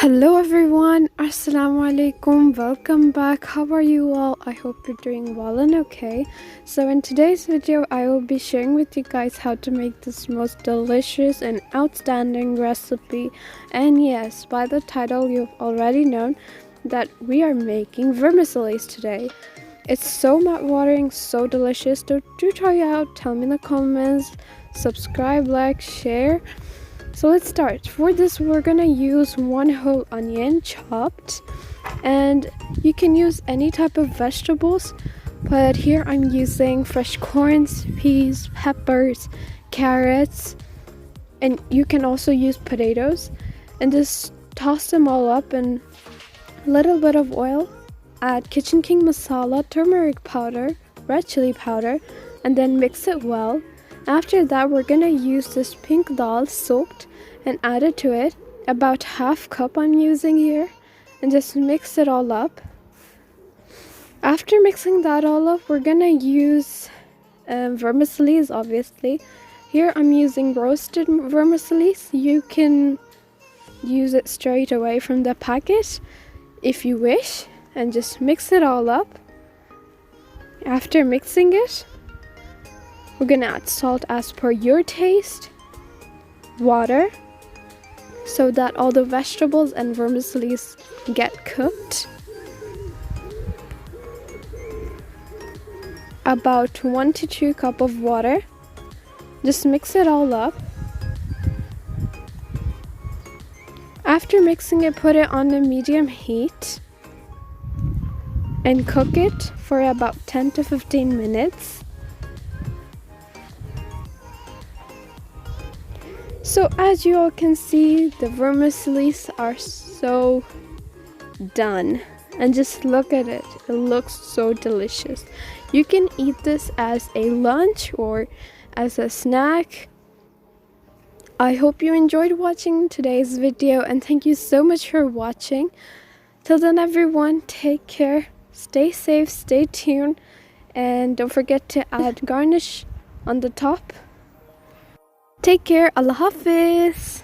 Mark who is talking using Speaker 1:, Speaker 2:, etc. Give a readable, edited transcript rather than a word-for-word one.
Speaker 1: Hello everyone, assalamu alaikum, welcome back. How are you all? I hope you're doing well and okay. So in today's video I will be sharing with you guys how to make this most delicious and outstanding recipe. And yes, by the title you've already known that we are making vermicelli today. It's so mouth-watering, so delicious. So do try it out, tell me in the comments, subscribe, like, share. So let's start. For this we're gonna use one whole onion chopped, and you can use any type of vegetables, but here I'm using fresh corns, peas, peppers, carrots, and you can also use potatoes. And just toss them all up in a little bit of oil. Add kitchen king masala, turmeric powder, red chili powder, and then mix it well. After that we're gonna use this pink dal soaked and add it to it, about half cup I'm using here, and just mix it all up. After mixing that all up, we're gonna use vermicelli, obviously. Here I'm using roasted vermicelli. You can use it straight away from the packet if you wish, and just mix it all up. After mixing it, we're gonna add salt as per your taste, water, so that all the vegetables and vermicelli get cooked. About 1 to 2 cups of water. Just mix it all up. After mixing it, put it on a medium heat and cook it for about 10 to 15 minutes. So as you all can see, the vermicelli are so done, and just look at it. It looks so delicious. You can eat this as a lunch or as a snack. I hope you enjoyed watching today's video, and thank you so much for watching. Till then everyone, take care, stay safe, stay tuned, and don't forget to add garnish on the top. Take care. Allah Hafiz.